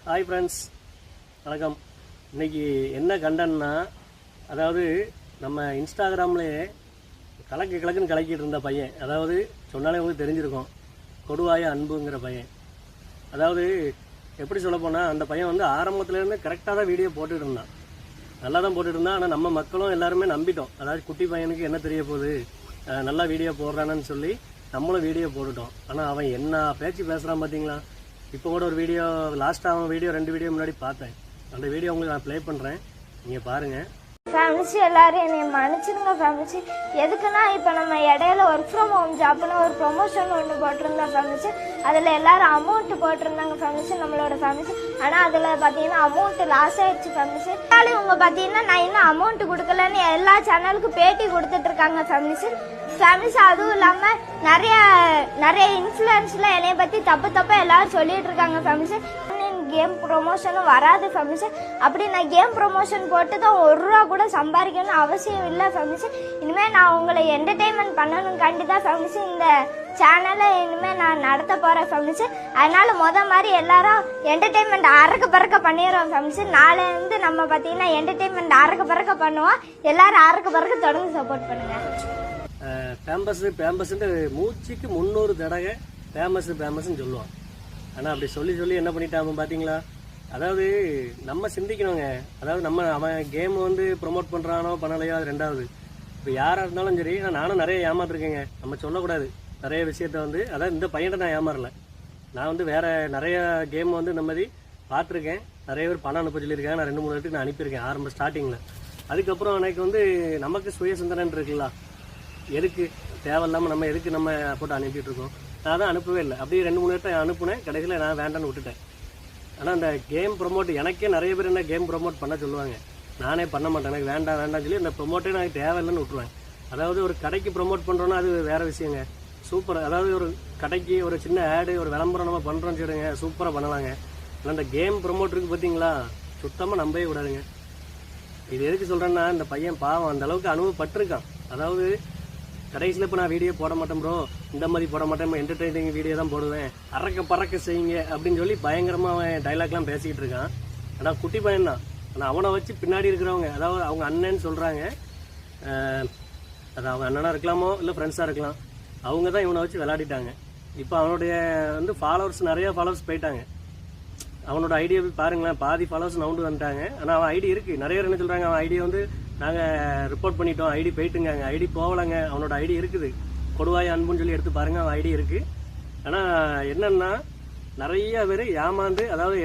Hi friends, வணக்கம். இன்றைக்கி என்ன கண்டன்னா, அதாவது நம்ம இன்ஸ்டாகிராம்லேயே கிழக்குன்னு கலக்கிட்டு இருந்த பையன், அதாவது சொன்னாலே உங்களுக்கு தெரிஞ்சிருக்கும், கொடுவாய அன்புங்கிற பையன். அதாவது எப்படி சொல்ல போனால், அந்த பையன் வந்து ஆரம்பத்துலேருந்து கரெக்டாக தான் வீடியோ போட்டுட்டு இருந்தான், நல்லா தான் போட்டுட்டு இருந்தான். ஆனால் நம்ம மக்களும் எல்லாருமே நம்பிட்டோம். அதாவது குட்டி பையனுக்கு என்ன தெரிய போகுது, நல்லா வீடியோ போடுறானு சொல்லி நம்மளும் வீடியோ போட்டுட்டோம். ஆனால் அவன் என்ன பேச்சு பேசுகிறான் பார்த்தீங்களா. இப்போ கூட ஒரு வீடியோ, லாஸ்ட்டாக அவன் வீடியோ 2 வீடியோ முன்னாடி பார்த்தேன். அந்த வீடியோ உங்களுக்கு நான் ப்ளே பண்ணுறேன், நீங்கள் பாருங்கள். ஃபேமிலிஸ் எல்லாரும் என்னை மன்னிச்சிருங்க ஃபேமிலிஸ். எதுக்குன்னா, இப்போ நம்ம இடையில ஒர்க் ஃப்ரம் ஹோம் ஜாப்னு ஒரு ப்ரொமோஷன் ஒன்று போட்டிருந்தோம் ஃபேமிலிஸ். அதில் எல்லாரும் அமௌண்ட் போட்டிருந்தாங்க ஃபேமிலிஸ், நம்மளோட ஃபேமிலிஸ். ஆனால் அதில் பார்த்தீங்கன்னா அமௌண்ட் லாஸ் ஆயிடுச்சு ஃபேமிலிஸ். அதனால இவங்க பார்த்தீங்கன்னா நான் இன்னும் அமௌண்ட் கொடுக்கலன்னு எல்லா சேனலுக்கும் பேட்டி கொடுத்துட்டு இருக்காங்க ஃபேமிலிஸ். அதுவும் இல்லாமல் நிறைய இன்ஃப்ளூயன்ஸில் என்னைய பற்றி தப்பு எல்லாரும் சொல்லிட்டு இருக்காங்க ஃபேமிலிஸ். கேம் ப்ரொமோஷனும் வராது ஃபேமிலிஸ். அப்படி நான் கேம் ப்ரொமோஷன் போட்டு தான் 1 ரூபா கூட சம்பாதிக்கணும்னு அவசியம் இல்லை ஃபேமிலிஸ். இனிமேல் நான் உங்களை என்டர்டெயின்மெண்ட் பண்ணணும்காண்டி தான் ஃபேமிலிஸ் இந்த சேனலை இனிமேல் நான் நடத்த போகிறேன் ஃபேமிலிஸ். அதனால மாதிரி எல்லாரும் என்டர்டெயின்மெண்ட் அறக்க பறக்க பண்ணிடுறோம் ஃபேமிலிஸ். நாளையிலேருந்து நம்ம பார்த்தீங்கன்னா என்டர்டெயின்மெண்ட் அறக்க பறக்க பண்ணுவோம். எல்லாரும் அறக்க பறக்க தொடர்ந்து சப்போர்ட் பண்ணுங்க. பேம்பஸ்ன்ட்டு மூச்சுக்கு 300 தடவை பேமஸ்ன்னு சொல்லுவான். ஆனால் அப்படி சொல்லி என்ன பண்ணிட்டாம பார்த்தீங்களா. அதாவது நம்ம சிந்திக்கணுங்க. அதாவது அவன் கேம் வந்து ப்ரொமோட் பண்ணுறானோ பண்ணலையோ அது ரெண்டாவது. இப்போ யாராக இருந்தாலும் சரி, நானும் நிறைய ஏமாத்திருக்கேங்க. நம்ம சொல்லக்கூடாது நிறைய விஷயத்த வந்து. அதாவது இந்த பையன்கிட்ட நான் ஏமாறல. நான் வந்து வேறு நிறைய கேம் வந்து இந்த மாதிரி பார்த்துருக்கேன். நிறைய பேர் பணம் அனுப்ப சொல்லியிருக்கேன். நான் 2-3 இடத்துக்கு நான் அனுப்பியிருக்கேன் ஆரம்ப ஸ்டார்டிங்கில். அதுக்கப்புறம் எனக்கு வந்து நமக்கு சுய சிந்தனைன்னு இருக்குல்ல, எதுக்கு தேவையில்லாமல் நம்ம எதுக்கு நம்ம போட்டு அனுப்பிட்டு இருக்கோம். நான் தான் அனுப்பவே இல்லை. அப்படியே 2-3 இடத்த அனுப்புனேன். கடைசியில் நான் வேண்டான்னு விட்டுட்டேன். ஆனால் அந்த கேம் ப்ரொமோட் எனக்கே நிறைய பேர் என்ன கேம் ப்ரொமோட் பண்ண சொல்லுவாங்க. நானே பண்ண மாட்டேன். எனக்கு வேண்டாம் சொல்லி அந்த ப்ரொமோட்டே எனக்கு தேவையில்லைன்னு விட்டுருவேன். அதாவது ஒரு கடைக்கு ப்ரொமோட் பண்ணுறோன்னா அது வேறு விஷயங்க. சூப்பர். அதாவது ஒரு கடைக்கு ஒரு சின்ன ஆடு, ஒரு விளம்பரம் நம்ம பண்ணுறோன்னு சொல்லுங்க, சூப்பராக பண்ணலாங்க. ஆனால் அந்த கேம் ப்ரொமோட்டருக்கு பார்த்தீங்களா, சுத்தமாக நம்பவே கூடாதுங்க. இது எதுக்கு சொல்கிறேன்னா, இந்த பையன் பாவம் அந்த அளவுக்கு அனுபவப்பட்டிருக்கான். அதாவது கடைசியில் இப்போ நான் வீடியோ போட மாட்டேன் ப்ரோ, இந்த மாதிரி போட மாட்டேன், என்டர்டெய்னிங் வீடியோ தான் போடுவேன், பறக்க செய்யுங்க அப்படின்னு சொல்லி பயங்கரமாக அவன் டைலாக்லாம் பேசிக்கிட்டு இருக்கான். ஆனால் குட்டி பையன் தான். ஆனால் அவனை வச்சு பின்னாடி இருக்கிறவங்க, அதாவது அவங்க அண்ணன்னு சொல்கிறாங்க, அது அவங்க அண்ணனாக இருக்கலாமோ இல்லை ஃப்ரெண்ட்ஸாக இருக்கலாம், அவங்க தான் இவனை வச்சு விளையாடிட்டாங்க. இப்போ அவனுடைய வந்து நிறைய ஃபாலோவர்ஸ் போயிட்டாங்க. அவனோட ஐடியா பாருங்களேன், பாதி ஃபாலோவர்ஸ் நவுண்டு வந்துட்டாங்க. ஆனால் அவன் ஐடி இருக்குது. நிறைய பேர் என்ன சொல்கிறாங்க, அவன் ஐடியா வந்து நாங்கள் ரிப்போர்ட் பண்ணிட்டோம், ஐடி போயிட்டுங்க, ஐடி போகலைங்க. அவனோட ஐடி இருக்குது, கொடுவாய் அன்புன்னு சொல்லி எடுத்து பாருங்கள், அவன் ஐடி இருக்குது. ஆனால் என்னென்னா நிறைய பேர் ஏமாந்து, அதாவது